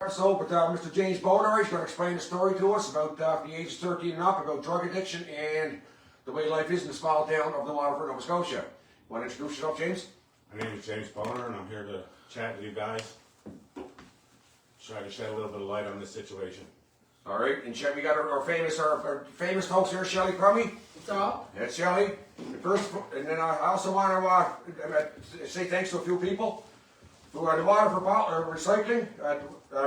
So, but Mr. James Bonar is going to explain a story to us about the ages 13 and up, about drug addiction and the way life is in the small town of New Waterford, Nova Scotia. Want to introduce yourself, James? My name is James Bonar, and I'm here to chat with you guys. Try to shed a little bit of light on this situation. All right, and we got our famous folks here, Shelley Crummy. What's up? That's Shelley. And then I also want to say thanks to a few people. To the Waterford Recycling,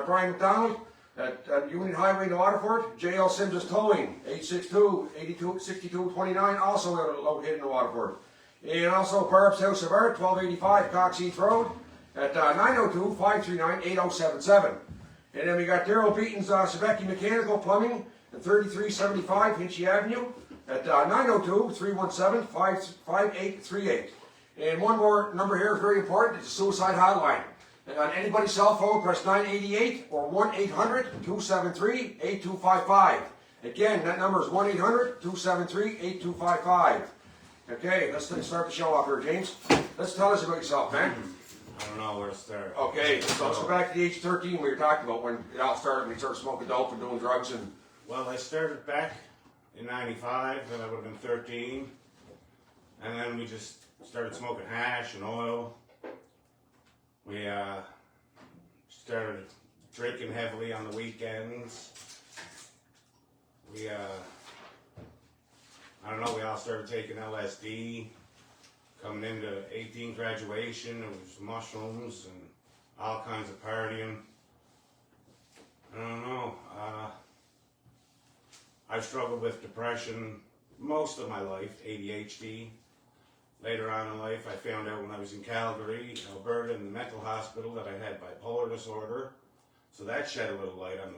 Brian McDonald, at Union Highway in Waterford, J.L. Sims' Towing, 862-82-62-29, also located in Waterford. And also Barb's House of Art, 1285 Cox Heath Road, at 902-539-8077. And then we got Daryl Beaton's Sebecki Mechanical Plumbing, at 3375 Hinchy Avenue, at 902-317-5838. And one more number here is very important. It's a suicide hotline. And on anybody's cell phone, press 988 or 1-800-273-8255. Again, that number is 1-800-273-8255. Okay, let's start the show off here, James. Let's tell us about yourself, man. I don't know where to start. Okay, so let's go back to the age 13 we were talking about when it all started, when you started smoking dope and doing drugs and... Well, I started back in 95, then I would have been 13. And then we just started smoking hash and oil. We started drinking heavily on the weekends. We, I don't know, we all started taking LSD. Coming into 18 graduation, it was mushrooms and all kinds of partying. I don't know. I've struggled with depression most of my life, ADHD. Later on in life, I found out when I was in Calgary, Alberta, in the mental hospital that I had bipolar disorder. So that shed a little light on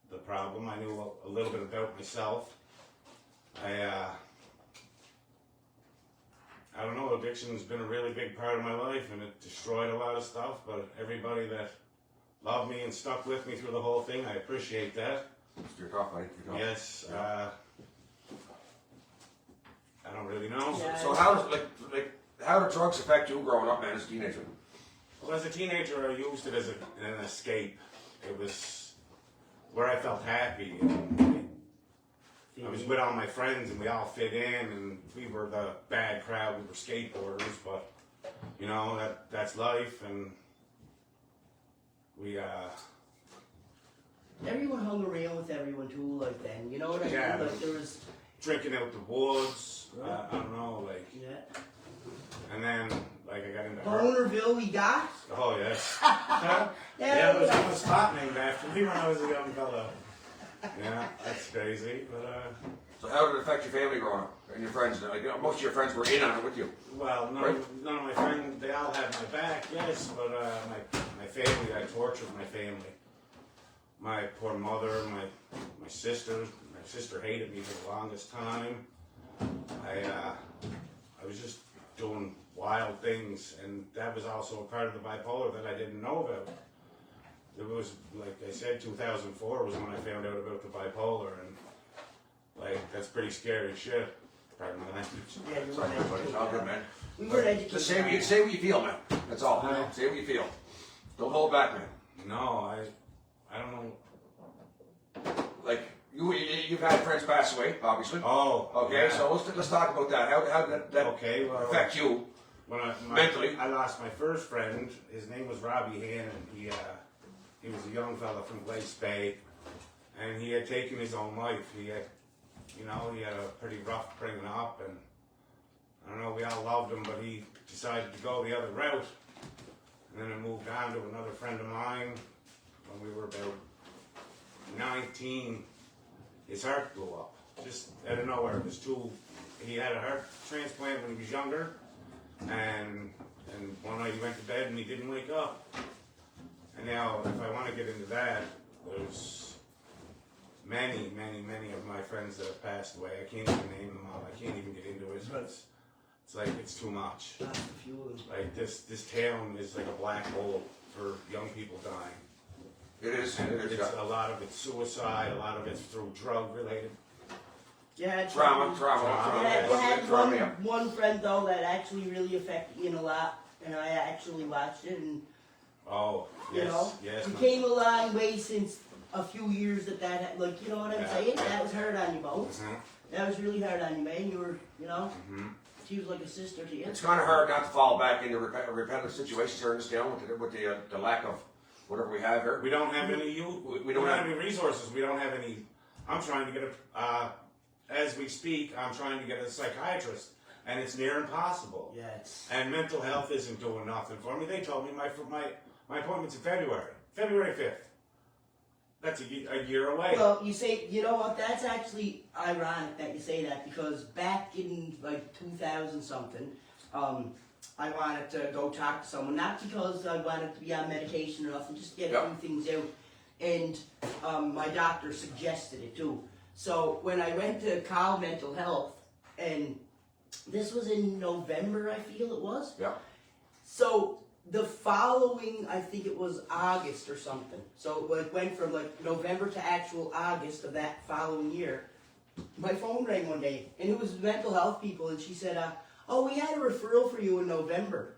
the problem. I knew a little bit about myself. I don't know, addiction's been a really big part of my life, and it destroyed a lot of stuff, but everybody that loved me and stuck with me through the whole thing, I appreciate that. You're tough, mate. You're tough. Yes, I don't really know. Yeah. So how does, how do drugs affect you growing up, man, as a teenager? Well, as a teenager, I used it as an escape. It was where I felt happy. I was with all my friends, and we all fit in, and we were the bad crowd. We were skateboarders, but you know that's life, and we Everyone hung around with everyone too, like then. You know what I mean? Yeah. Like there was. drinking out the woods. I don't know, like, Yeah. and then like I got into Bonerville, we got. Oh yes. Yeah. Yeah, there was a spot named after me when I was a young fellow. Yeah, that's crazy, but So how did it affect your family growing up and your friends? Like, you know, most of your friends were in on it with you. well, none of my friends, they all had my back, yes, but my family, I tortured my family. My poor mother, my sister. My sister hated me for the longest time. I was just doing wild things, and that was also a part of the bipolar that I didn't know about. It was, like I said, 2004 was when I found out about the bipolar, and like that's pretty scary shit. Pardon my language. Yeah, you Sorry, were buddy. It's all good, man. We were educated. Just say what you feel, man. That's all. Huh? Say what you feel. Don't hold back, man. No, I don't know. Like, you've had friends pass away, obviously. Oh, Okay, yeah. so let's talk about that. How did that Okay, well, affect you? When Mentally. I lost my first friend. His name was Robbie Hannon. He was a young fella from Glace Bay, and he had taken his own life. He had a pretty rough bringing up, and I don't know, we all loved him, but he decided to go the other route. And then I moved on to another friend of mine when we were about 19. His heart blew up, just out of nowhere. He had a heart transplant when he was younger, and one night he went to bed and he didn't wake up. And now, if I want to get into that, there's many of my friends that have passed away. I can't even name them all. I can't even get into it. It's like, it's too much. That's the fuel. Like, this town is like a black hole for young people dying. It is. It's a lot of it's suicide, a lot of it's through drug related. Yeah. Trauma. I had Trauma, yeah. one friend though that actually really affected me a lot, and I actually watched it, and Oh, You yes, know, yes. you my- came a long way since a few years like, you know what I'm Yeah. saying? That was hard on you, Bones. Mhm, That was really hard on you, man. You were, you know, mhm. she was like a sister to you. It's kind of hard not to fall back into repetitive situations here in this town with the lack of whatever we have here. We don't have any youth. We don't have any resources. We don't have any. I'm trying to get as we speak, I'm trying to get a psychiatrist, and it's near impossible. Yeah, it's, And mental health isn't doing nothing for me. They told me my appointment's in February 5th. That's a year away. well, you say, you know what? That's actually ironic that you say that because back in like 2000 something, I wanted to go talk to someone, not because I wanted to be on medication or nothing, just to get a few things out. And my doctor suggested it too. So when I went to Cal Mental Health, and this was in November, I feel it was. Yeah. So the following, I think it was August or something. So it went from like November to actual August of that following year. My phone rang one day, and it was mental health people, and she said, "Oh, we had a referral for you in November."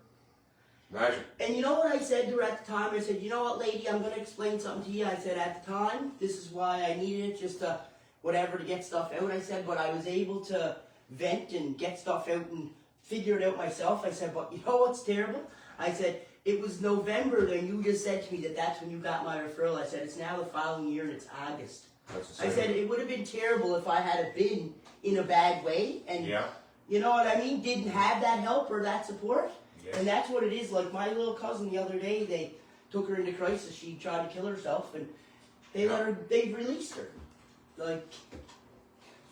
Imagine. And you know what I said to her at the time? I said, "You know what, lady, I'm going to explain something to you." I said, "At the time, this is why I needed it, just to whatever to get stuff out." I said, "But I was able to vent and get stuff out and figure it out myself." I said, "But you know what's terrible?" I said, "It was November, and you just said to me that that's when you got my referral." I said, "It's now the following year, and it's August." That's the I same. said, "It would have been terrible if I had been in a bad way and Yeah. you know what I mean? Didn't have that help or that support." Yes. And that's what it is. Like my little cousin the other day, they took her into crisis. She tried to kill herself, and they let her. They released her. Like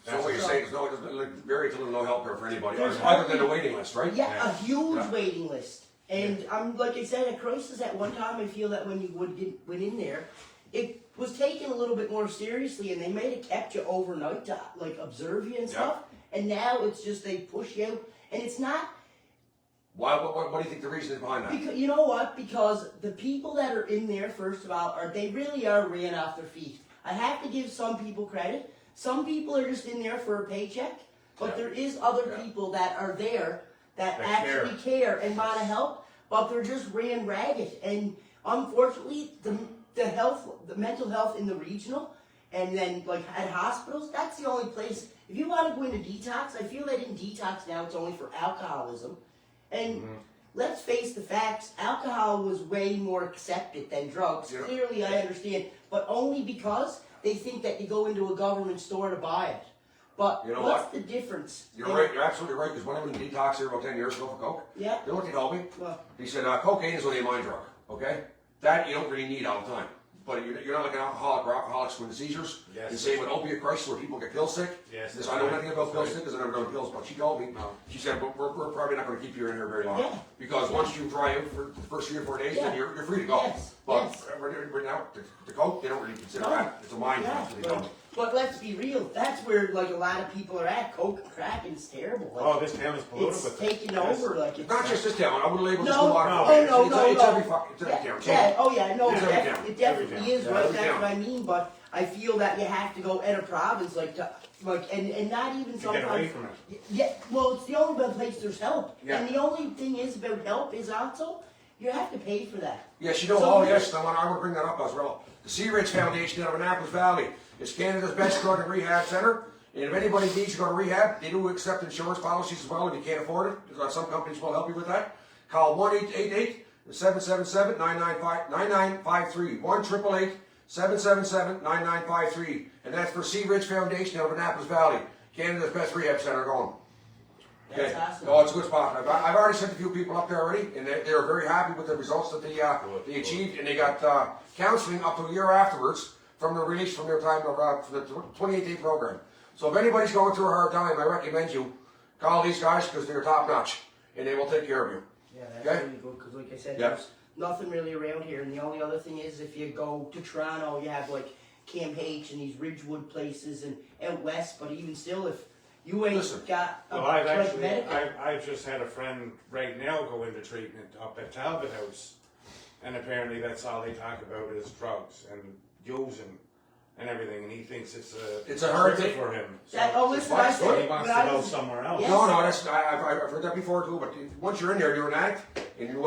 So what you're saying is there's very little no help here for anybody, There's other than the waiting list, right? yeah, Yeah. a huge Yeah. waiting list. And I'm like I said, at crisis at one time, I feel that when you went in there, it was taken a little bit more seriously, and they may have kept you overnight to like observe you and Yeah. stuff. And now it's just they push you out, and it's not. Why? What do you think the reason is behind that? Because you know what? Because the people that are in there, first of all, they really are ran off their feet. I have to give some people credit. Some people are just in there for a paycheck, but Yeah. there is other Yeah. people that are there that That actually care and want to help, but they're just ran ragged. And unfortunately, the mental health in the regional, and then like at hospitals, that's the only place. If you want to go into detox, I feel that in detox now it's only for alcoholism. And let's face the facts, alcohol was way more accepted than drugs. Yeah. Clearly, I understand, but only because they think that you go into a government store to buy it. But You know what's what? the difference? You're right. You're absolutely right. Because when I was in detox here about 10 years ago for coke, Yeah. you know what they told me? Well, He said, cocaine is only a mind drug, okay? That you don't really need all the time. But you're not like an alcoholic or alcoholics with seizures. Yes. And same with opiate crisis where people get pill sick. Yes, Because that's I know right. nothing about pill That's sick because I've never done pills, but she told me. No. She said, but we're probably not going to keep you in here very long. Yeah. Because once you dry out for the first 3 or 4 days, then Yeah. you're free to go. Yes, But yes. right now, the coke, they don't really consider No. that. It's a mind yeah, drug. So they told me. but let's be real. That's where like a lot of people are at. Coke and crack is terrible. Like, Oh, this town is polluted it's with taking Yes. over. Like It's it's not just this town. I would label this No, a lot of no, it's, no, it's, no, it's no. every town. Yeah, oh yeah, no, It's it, every def- town. it definitely Every is, town. right? Every That's town. what I mean, but I feel that you have to go at a province, and not even to get sometimes. away from it. Yeah, well, it's the only place there's help. Yeah. And the only thing is about help is also, you have to pay for that. Yes, you know, So- yes, I want to bring that up as well. The Sea Ridge Foundation out of Annapolis Valley is Canada's best drug and rehab center. And if anybody needs to go to rehab, they do accept insurance policies as well if you can't afford it. Because some companies will help you with that. Call 1-888-777-9953. 1-888-777-9953. And that's for Sea Ridge Foundation out of Annapolis Valley. Canada's best rehab center going. That's awesome. No, it's a good spot. I've already sent a few people up there already, and they're very happy with the results that they achieved, and they got counseling up to a year afterwards from the release from their time for the 28-day program. So if anybody's going through a hard time, I recommend you call these guys because they're top notch, and they will take care of you. Yeah, that's Okay. really good, because like I said, Yeah. there's nothing really around here, and the only other thing is if you go to Toronto, you have like Camp H and these Ridgewood places and out west, but even still, if you ain't Listen, got a Well, I've like actually, medical, I've just had a friend right now go into treatment up at Talbot House, and apparently that's all they talk about is drugs and using and everything, and he thinks it's a hard trigger thing. for him. So listen, I What's said he wants when to I go was, somewhere else. Yes. No, I've heard that before too. But once you're in there, you're an addict, and you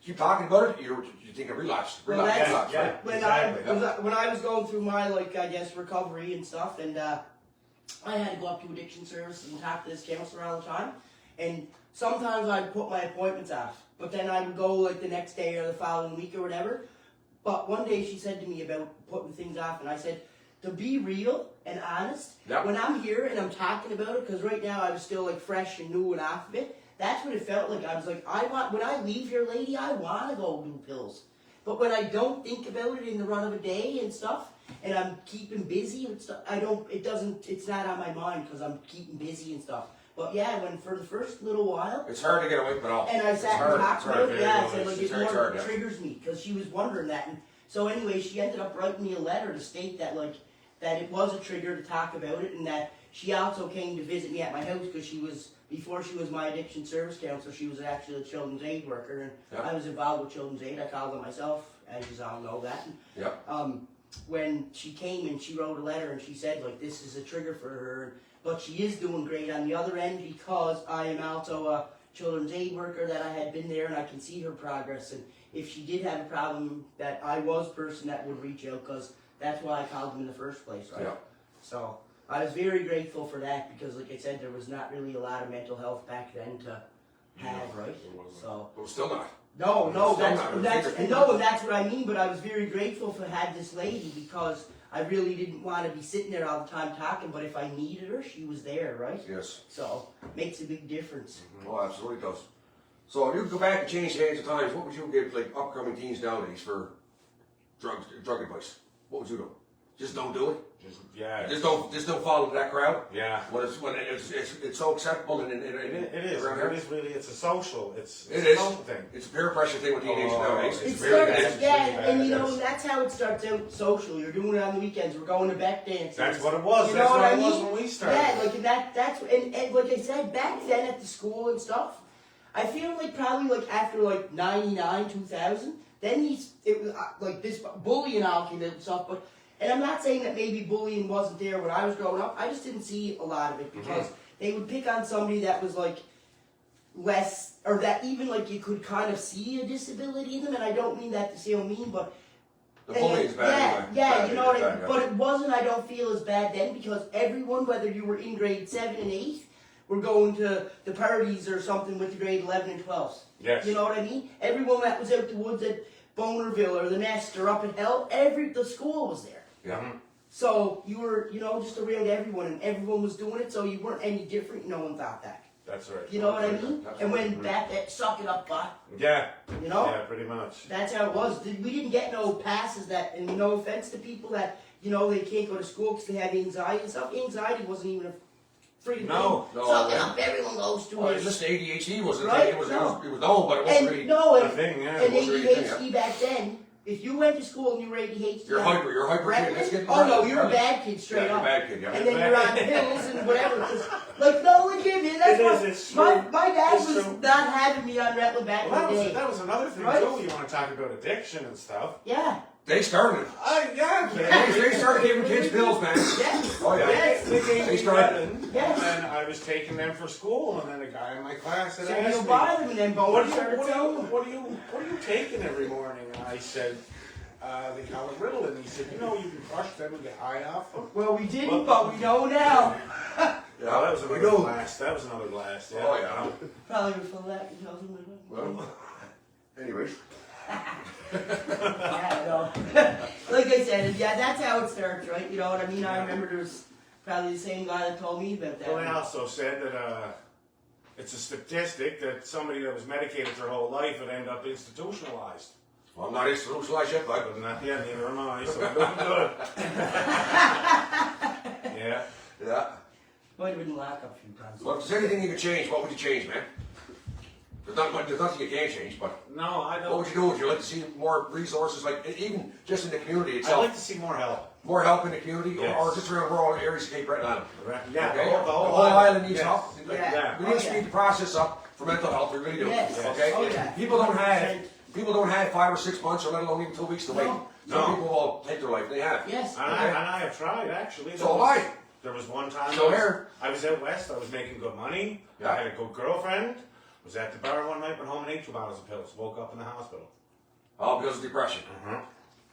keep talking about it, you think of relapse. Well, Relapse, that's- relapse, yeah. right? When Exactly. when I was going through my, like, I guess, recovery and stuff, and I had to go up to addiction services and talk to this counselor all the time, and sometimes I'd put my appointments off, but then I would go, like, the next day or the following week or whatever. But one day she said to me about putting things off, and I said, to be real and honest, Yep. when I'm here and I'm talking about it, because right now I was still, like, fresh and new and off of it, that's what it felt like. I was like, when I leave here, lady, I want to go do pills. But when I don't think about it in the run of a day and stuff, and I'm keeping busy and stuff, it's not on my mind because I'm keeping busy and stuff. But yeah, when for the first little while, It's hard to get away from it all. and I It's sat hard, and talked it's about hard. it, yeah, I said, like, It's it hard, more yeah. triggers me, because she was wondering that. And so anyway, she ended up writing me a letter to state that, like, that it was a trigger to talk about it, and that she also came to visit me at my house, because before she was my addiction service counselor, she was actually a children's aid worker, and Yep. I was involved with children's aid. I called it myself, as you all know that. And, Yep. when she came and she wrote a letter and she said, like, this is a trigger for her, but she is doing great on the other end, because I am also a children's aid worker, that I had been there and I can see her progress. And if she did have a problem, that I was a person that would reach out, because that's why I called them in the first place, right? Yeah. So I was very grateful for that, because like I said, there was not really a lot of mental health back then to have, right? So But still not. no, Still not. that's what I mean. But I was very grateful to have this lady, because I really didn't want to be sitting there all the time talking. But if I needed her, she was there, right? Yes. So makes a big difference. Oh, absolutely does. So if you could go back and change hands of times, what would you give like upcoming teens nowadays for drug advice? What would you do? Just don't do it. Yeah. Just don't follow that crowd. Yeah. When it's so acceptable and It is. around It here. is really. It's a social. It's It a is. social thing. It's a peer pressure thing with teenagers Oh, nowadays. It It's very starts, bad. yeah, really bad, and you know, yes. that's how it starts out social. You're doing it on the weekends. We're going to back dances. That's what it was. You That's know what what I it was mean? when we started. Yeah, like that's and like I said, back then at the school and stuff, I feel like probably like after like 99, 2000, then it was like this bullying all came out and stuff. But and I'm not saying that maybe bullying wasn't there when I was growing up. I just didn't see a lot of it, because they would pick on somebody that was like less, or that even like you could kind of see a disability in them. And I don't mean that to sound mean, but The bullying's bad. yeah, anyway. yeah, Bad, you know what I bad, mean? yeah. But it wasn't, I don't feel, as bad then, because everyone, whether you were in grade 7 and 8, were going to the parties or something with the grade 11 and 12s. Yes. You know what I mean? Everyone that was out the woods at Bonerville or the Nest or up at Hell, the school was there. Yeah. So you were, just around everyone, and everyone was doing it, so you weren't any different. No one thought that. That's right. You know what I mean? That's And right. when that suck it up, butt, Yeah. you know? Yeah. Pretty much. That's how it was. We didn't get no passes that, and no offense to people that, they can't go to school because they have anxiety and stuff. Anxiety wasn't even a freaking No. thing. No, Suck it yeah. up, everyone goes to Well, it. it's just ADHD wasn't a Right? thing. It was No. known, but it wasn't really. And no, A and, thing. Yeah. and it wasn't really a thing, ADHD back then, if you went to school and you were ADHD, You're hyper kid. Let's get oh no, you're a bad kid straight Yeah, you're a up. bad kid, yeah. And then you're on pills and whatever. 'Cause, like, no, legit, that's It is, why it's my, true. my dad It's was true. not having me on Retland back Well, in the day. that was another thing Right? too. You want to talk about addiction and stuff? Yeah. They started it. Yeah. They started giving kids pills, man. Yes. Oh yeah. Yes. They gave They me started. Melon, Yes. and then I was taking them for school, and then a guy in my class had So asked you'll me, buy them and then what Boner are you, started what are selling you, them. what are you taking every morning? And I said, they call it Ritalin. He said, you can crush them and get high off them. Well, we didn't, but we know now. Oh, that was we another know. blast. That was another blast. Yeah. Oh yeah. Probably was for that. Well, anyways. Yeah, no. Like I said, yeah, that's how it starts, right? You know what I mean? I remember there was probably the same guy that told me about that. Well, they also said that it's a statistic that somebody that was medicated their whole life would end up institutionalized. Well, I'm not institutionalized yet, but But not yet, neither am I, so I'm doing good. Yeah. yeah. Might have been locked up a few times. Well, if there's anything you could change, what would you change, man? There's nothing you can't change, but No, I what don't. would you do? Would you like to see more resources, like even just in the community I'd itself? like to see more help. More help in the community, Yes. or just around rural areas of Cape Breton Island? Yeah, Okay? the whole island needs yes. help. Yeah. We need to speed the process up for mental health. We really do. Yes. Okay. Oh, yeah. People don't have 5 or 6 months, or let alone even 2 weeks to wait. No. Some No. people will take their life. They have. Yes. And I have tried, actually. So have I. There was one time So here. I was out west, I was making good money, Yeah. I had a good girlfriend, Was at the bar one night, went home and ate 2 bottles of pills. Woke up in the hospital. All because of depression. Uh-huh.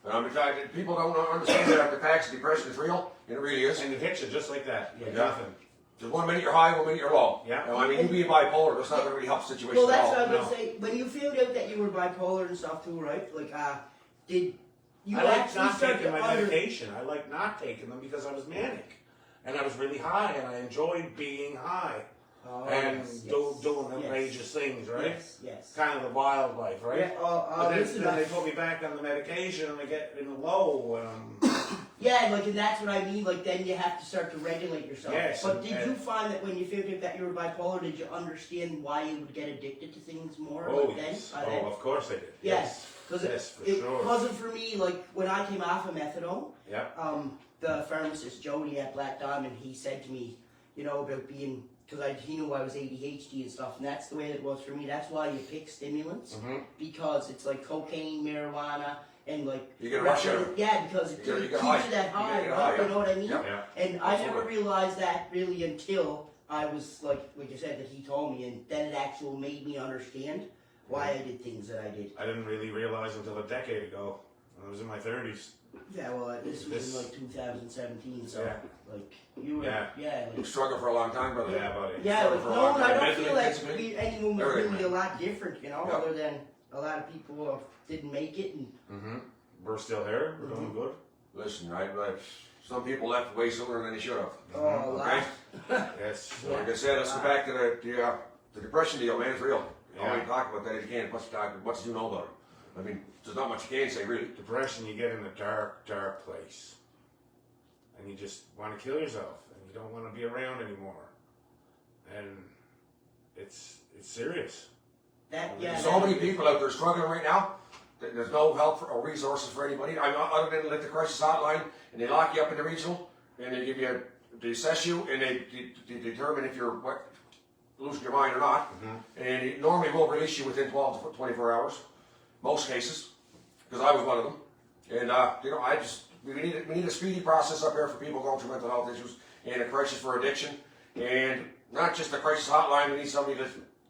And I'm excited. People don't understand that the facts of depression is real, and it really is. And it hits you just like that. Yeah. Nothing. Just 1 minute you're high, 1 minute you're low. Yeah. And I mean, you being bipolar, that's not going to really help the situation Well, that's at what all. I was No. gonna say. When you found out that you were bipolar and stuff too, right? Like, did you I like actually not start taking to my medication. I like not taking them because I was manic. And I was really high, and I enjoyed being high. Oh, and yes, doing yes. outrageous things, right? Yes, yes. Kind of the wildlife, right? Yeah, But then, listen, then they put me back on the medication, and I get in a low. yeah, like, and that's what I mean. Like, then you have to start to regulate yourself. Yes, But did and- you find that when you figured out that you were bipolar, did you understand why you would get addicted to things more? Oh, like yes. Then? By then? Oh, of course I did. Yes, because Yes, for it sure. wasn't for me. Like when I came off of methadone, Yep. the pharmacist Jody at Black Diamond, he said to me, you know, about being because he knew I was ADHD and stuff, and that's the way it was for me. That's why you pick stimulants because it's like cocaine, marijuana, and like You get a rush out of it. yeah, because it You get keeps high. you that You high, get right? high, You know what I mean? Yeah. Yeah. And I never Absolutely. realized that really until I was like you said, that he told me, and then it actually made me understand why I did things that I did. I didn't really realize until a decade ago. When I was in my 30s. Yeah, well, this was in This- like 2017, so Yeah. like you were, Yeah. like, You struggled for a long time, brother. Yeah, buddy. yeah, like for a no, long I time, don't mentally, feel like physically, anyone was everything, really a man. lot different, you know, Yeah. other than a lot of people didn't make it, and We're still here. We're doing good. Listen, right, but some people left way sooner than they should have. oh, a lot. Okay? Yes. So like I said, let's go back to the depression deal, man. It's real. I Yeah. only talk about that if you can. What's you know about it? I mean, there's not much you can say, really. Depression, you get in a dark, dark place. And you just want to kill yourself. And you don't want to be around anymore. And it's serious. That yeah. There's so many people out there struggling right now. There's no help or resources for anybody. I'm not other than like the crisis hotline, and they lock you up in the regional, and they give you, they assess you, and they determine if you're losing your mind or not. And they normally will release you within 12 to 24 hours, most cases, because I was one of them. And you know, we need a speedy process up here for people going through mental health issues and a crisis for addiction, and not just a crisis hotline. We need somebody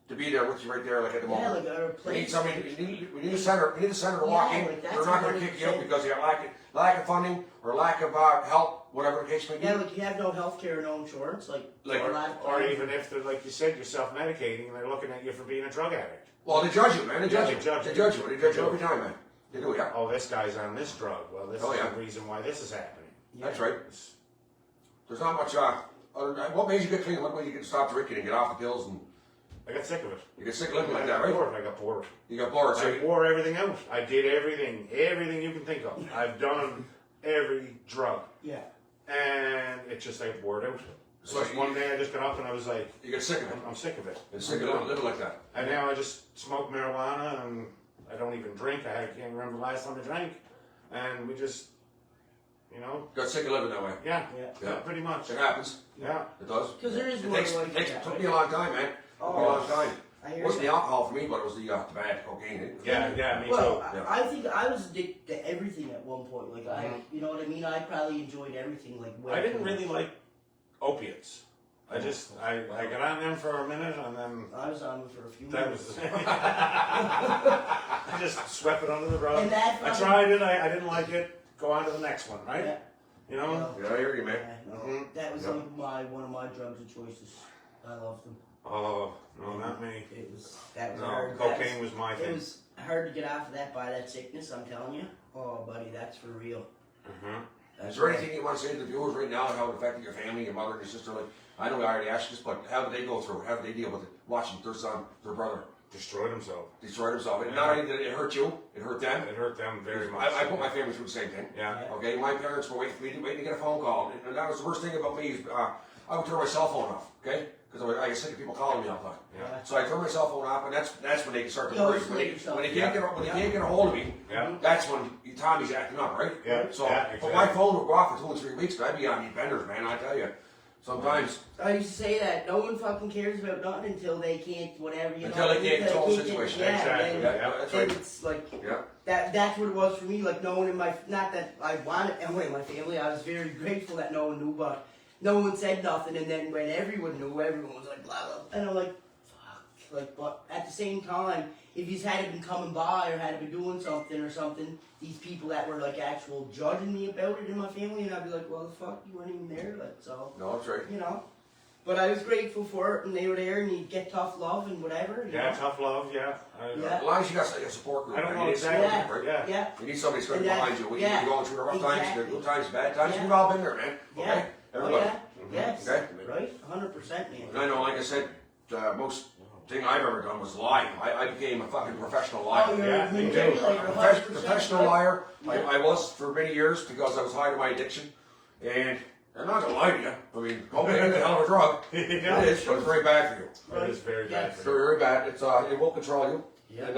to be there with you right there, like at the Yeah, moment. like a We need place. somebody. We need a center. We need a center to walk Yeah, in. like that's They're not going to kick you out 100%. because you have lack of funding or lack of help, whatever the case may be. Yeah, like you have no health care, no insurance, like a lot of Or times- even if they're, like you said, you're self-medicating and they're looking at you for being a drug addict. Well, they judge you, man. They judge Yeah, you. they judge They you. judge you. They judge you They every do. time, man. They do, yeah. Oh, this guy's on this drug. Well, this Oh, is yeah. the reason why this is happening. That's right. There's not much. What made you get clean? What made you get stop drinking and get off the pills? And I got sick of it. you get sick of living like I that, got right? bored. I got bored. You got bored. So I wore everything out. I did everything you can think of. I've done every drug. yeah. And it just, I wore it out. So So one day I just got up and I was like, you get sick of it. I'm sick of it. You're sick of living like that. And now I just smoke marijuana and I don't even drink. I can't remember the last time I drank. And we just, you know, Got sick of living that way. yeah, Yeah. pretty much. It happens. Yeah. It does. 'Cause there is It more takes, like that, took right? me a long time, man. Took me a long time. I It hear wasn't you. the alcohol for me, but it was the tobacco, cocaine. Yeah, me Well, too. Yeah. I think I was addicted to everything at one point. Like you know what I mean? I probably enjoyed everything. Like way I didn't too really much. like opiates. I got on them for a minute and then I was on them for a few that minutes. was. I just swept it under the rug. And that I fucking- tried it. I didn't like it. Go on to the next one, right? Yeah. You know. Yeah, I hear you, man. Yeah, no, Mhm. that was Yeah. like one of my drugs of choices. I loved them. Oh no, not me. It was that was No, hard. cocaine was my It thing. was hard to get off of that by that sickness. I'm telling you. Oh, buddy, that's for real. Is there anything you want to say to the viewers right now, how it affected your family, your mother and your sister? Like, I know I already asked this, but how did they go through it? How did they deal with it? Watching their son, their brother, Destroyed himself. destroy himself. And not only did it hurt you, it hurt them. It hurt them very much. I put my family through the same thing. Yeah. Okay, my parents were waiting for me to get a phone call. And that was the worst thing about me is I would turn my cell phone off, okay? Because I get sick of people calling me all the time. Yeah. So I turn my cell phone off, and that's when they can start to You worry. always When they, let yourself- when they can't get a hold of me, Yeah. that's when Tommy's acting up, right? Yeah, So, yeah, but exactly. my phone would go off for 2 or 3 weeks, and I'd be on these benders, man. I tell you, sometimes. I used to say that no one fucking cares about nothing until they can't whatever you Until know. they can't control the get- situation. Yeah, Exactly, then- yeah, that's then right. it's like Yeah. that's what it was for me. Like no one in my not that I wanted anyone in my family. I was very grateful that no one knew, but no one said nothing. And then when everyone knew, everyone was like blah blah. And I'm like, fuck. like, but at the same time, if he's had been coming by or had been doing something, these people that were like actual judging me about it in my family, and I'd be like, well, the fuck, you weren't even there, like, so, No, that's right. you know. But I was grateful for it, and they were there, and you'd get tough love and whatever. You Yeah, know? tough love, yeah. Yeah. As long as you got a support group. I don't right? know You need exactly. somebody, right? Yeah. You need somebody that's going to And be that- behind you when yeah, you're going through the rough times, the exactly. good times, bad times. Yeah. We've all been there, man. Yeah. Okay? Everybody. Oh, yeah. Yes. Okay? Right? 100%, man. And I know, like I said, most thing I've ever done was lie. I became a fucking professional liar. Oh, you're Yeah, a me too. manipulator, 100%. Professional liar. Yeah. I was for many years because I was hiding my addiction. And I'm not gonna lie to you. I mean, cocaine is a hell of a drug. Yeah. It is, but it's very bad for you. It is very bad Yes. It's for you. very, very bad. It will control you. Yeah. And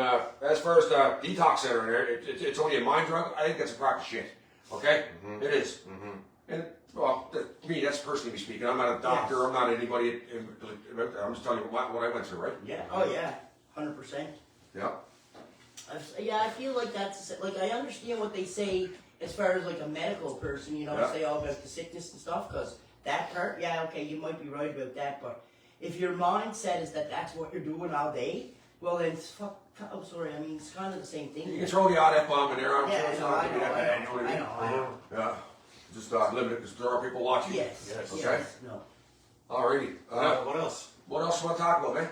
as far as the detox center in there, it's only a mind drug. I think that's a crock of shit. Okay? It is. And well, me, that's personally speaking. I'm not a doctor. Yes. I'm not anybody. I'm just telling you what I went through, right? Yeah. Oh, yeah. 100%. Yeah. I feel like that's like I understand what they say as far as like a medical person, you know, Yeah. say all about the sickness and stuff, because that part, yeah, okay, you might be right about that, but if your mindset is that that's what you're doing all day, well then it's I'm sorry, I mean it's kind of the same thing. You can throw the odd F-bomb in there. I'm Yeah, sure it's I know, not I going to be that know, bad. You know what I I mean? know. Yeah. Just limit it because there are people watching. Yes. Yes. Okay. Yes. No. Alrighty. What else? What else you want to talk about, man?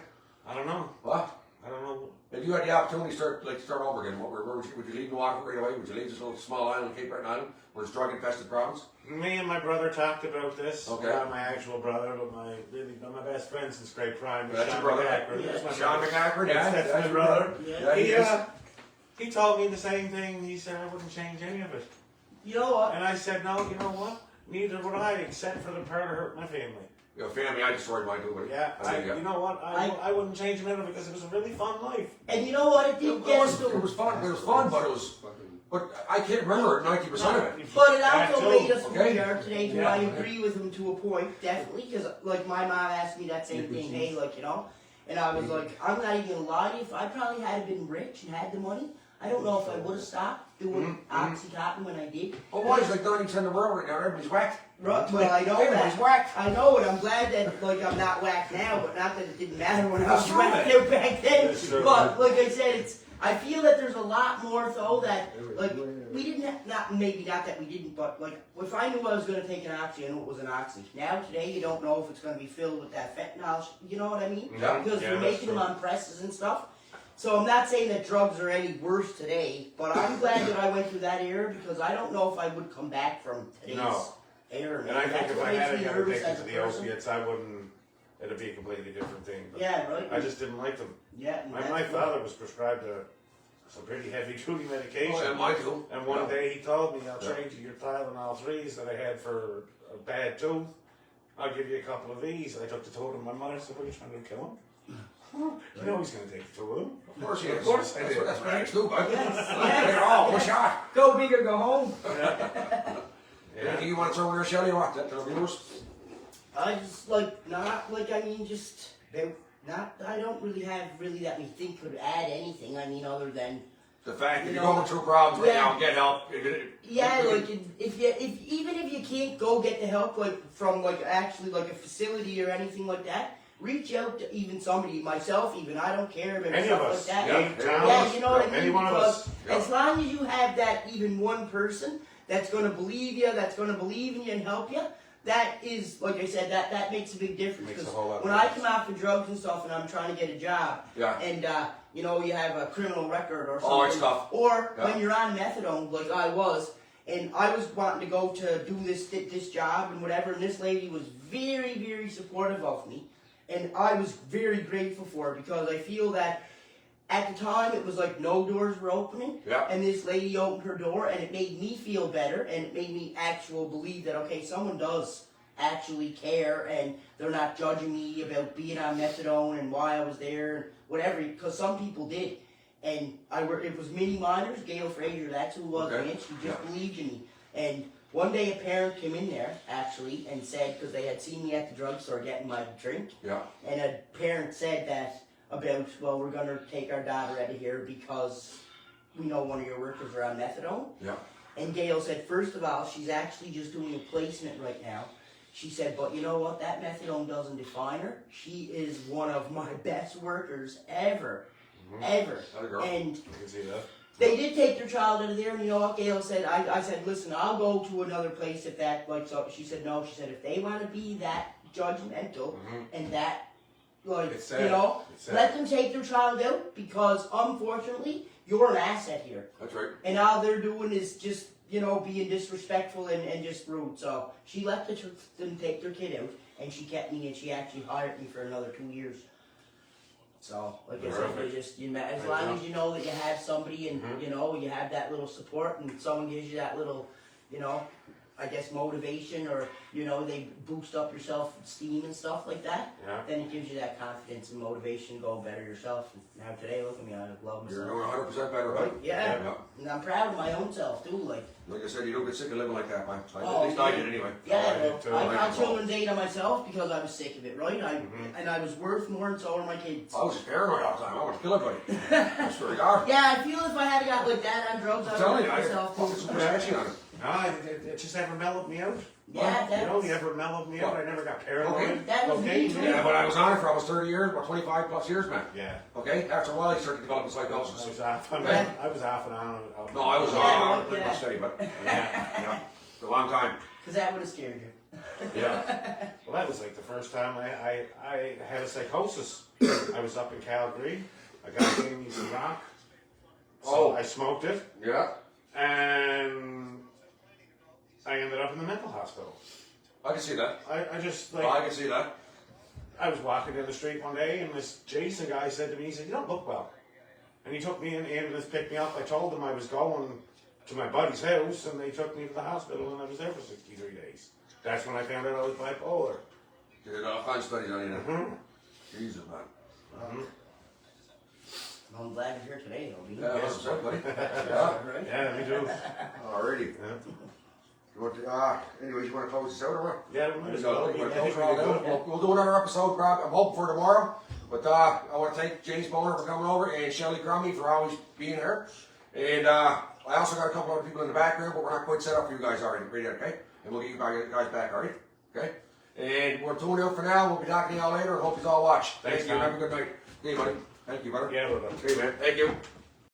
I don't know. What? I don't know. If you had the opportunity to start over again, where would you leave New York right away? Would you leave this little small island, Cape Breton Island, where it's drug-infested province? Me and my brother talked about this. Okay. Not my actual brother, but my best friend since grade prime. That's your Sean brother. McAckern. Yeah. That's my Sean brother. McAckern, That's my your brother. Yeah. He is. He told me the same thing. He said I wouldn't change any of it. You know what? And I said, no, you know what? Neither would I, except for the part of hurt my family. Your family, I destroyed mine too, but Yeah, you know what? I wouldn't change a minute because it was a really fun life. And you know what? It did get us it was fun. It was fun, but I can't remember 90% of it. But it That also too. made us who Okay. we are today. Do Yeah. I agree with him to a point? Definitely, because like my mom asked me that same thing. Hey, like you know, and I was like, I'm not even gonna lie to you. If I probably had been rich and had the money, I don't know if I would have stopped doing OxyContin when I did. Oh, why? It's like 90% of the world right now. Everybody's whacked. Right, well, I know Everybody's that. whacked. I know it. I'm glad that like I'm not whacked now, but not that it didn't matter when I That's was true, whacked man. out back then. That's true. But like I said, it's. I feel that there's a lot more though that like we didn't have, not maybe not that we didn't, but like if I knew I was gonna take an oxy, I knew it was an oxy. Now today you don't know if it's gonna be filled with that fentanyl. You know what I mean? Yeah. Because Yeah, they're that's making them true. on presses and stuff. So I'm not saying that drugs are any worse today, but I'm glad that I went through that era because I don't know if I would come back from today's No. era. And I think That's if what I makes had me got nervous addicted as to a the person. opiates, I wouldn't. It'd be a completely different thing. But Yeah, right. I just didn't like them. Yeah. and My that's father was prescribed some pretty heavy-duty medication. Oh, yeah, mine too. And one Yeah. day he told me, I'll Yeah. trade you your Tylenol 3s that I had for a bad tooth. I'll give you a couple of these. I took the two of them. My mother said, what are you trying to kill him? You know he's going to take the two of them. Of course he is. Of course I That's did. what I do, bud. Yes, Take it all. One shot. Go big or go home. Anything you want to throw in there, Shelly? What? That'll be yours. I just like not like I mean just they not I don't really have really that we think could add anything. I mean other than The fact that You you're know, going through problems right yeah. now, get help. yeah like if even if you can't go get the help like from like actually like a facility or anything like that, reach out to even somebody myself even I don't care about Any stuff of us. like that. Yeah. Yeah, you know what I mean? Any one of Because us. as long as you have that even one person that's going to believe you, that's going to believe in you and help you, that is, like I said, that makes a big difference. Makes a Because whole lot of when I difference. come out for drugs and stuff and I'm trying to get a job, Yeah. and you know you have a criminal record or something, Oh, it's tough. or Yeah. when you're on methadone, like I was, and I was wanting to go to do this job and whatever, and this lady was very, very supportive of me, and I was very grateful for her because I feel that at the time it was like no doors were opening, Yeah. and this lady opened her door, and it made me feel better, and it made me actually believe that okay, someone does actually care, and they're not judging me about being on methadone and why I was there, and whatever, because some people did. And it was Minnie Miners, Gail Fraser, that's who it was, Okay. man. She just Yeah. believed in me. And one day a parent came in there, actually, and said, because they had seen me at the drugstore getting my drink, Yeah. and a parent said that about, well, we're going to take our daughter out of here because we know one of your workers are on methadone. Yeah. And Gail said, first of all, she's actually just doing a placement right now. She said, but you know what? That methadone doesn't define her. She is one of my best workers ever. Ever. That a girl. And I can see that. they did take their child out of there, and you know what Gail said? I said, listen, I'll go to another place if that, like, so she said, no. She said, if they want to be that judgmental and that, like, It's you sad. know, It's sad. let them take their child out, because unfortunately, you're an asset here. That's right. And all they're doing is just, you know, being disrespectful and just rude. So she let them take their kid out, and she kept me, and she actually hired me for another 2 years. So, like I said, Perfect. you just, as long as you know that you have somebody and, you know, you have that little support and someone gives you that little, you know, I guess motivation, or, you know, they boost up your self-esteem and stuff like that, Yeah. then it gives you that confidence and motivation to go better yourself. And now today, look at me, I love You're myself. doing 100% better, right? Yeah, Yeah. and I'm proud of my own self too, like. Like I said, you don't get sick of living like that, man. Oh, At least I yeah. did anyway. Yeah, I well, did too. I I got did. children's aid on myself because I was sick of it, right? And I was worth more, and so were my kids. I was just paranoid all the time. I wanted to kill everybody. I swear to God. Yeah, I feel if I had got like that on drugs, I I'm would telling you, have I myself fucking too. super sketchy on it. No, it just never mellowed me out. Yeah, You that know, was, you never mellowed me out. I never got paranoid. Okay. That was me too. Yeah, but I was on it for almost 30 years, about 25 plus years, man. Yeah. Okay? After a while, you start to develop a I psychosis. was off. I was off and on. No, I was Yeah, pretty yeah. much steady, but Yeah. yeah, for a long time. because that would have scared you. Yeah. Well, that was like the first time I had a psychosis. I was up in Calgary. A guy gave me some rock. So Oh. I smoked it, Yeah. and I ended up in the mental hospital. I can see that. I just I like can see that. I was walking down the street one day, and this Jason guy said to me, he said, "You don't look well." And he took me in. The ambulance picked me up. I told them I was going to my buddy's house, and they took me to the hospital, and I was there for 63 days. That's when I found out I was bipolar. You did all kinds of studies on you then. Mhm. Jesus, man. I'm glad you're here today, though. Yeah, Yes, 100%, buddy. Yeah. Right? Yeah, me too. Alrighty. Yeah, You want to, anyways, you want to close this out or what? yeah we might as No, well. I think we're I close think for all we now. could. We'll do another episode, I'm hoping for tomorrow. But I want to thank James Boner for coming over and Shelley Crummy for always being here. And I also got a couple other people in the background, but we're not quite set up for you guys already, okay? And we'll get you guys back, alright? Okay? And we're tuning out for now. We'll be talking to y'all later and hope you all watch. Thanks, Thank you. Tom. Have a good night. Okay, buddy. Thank you, brother. Yeah, we're done. Okay, man. Thank you.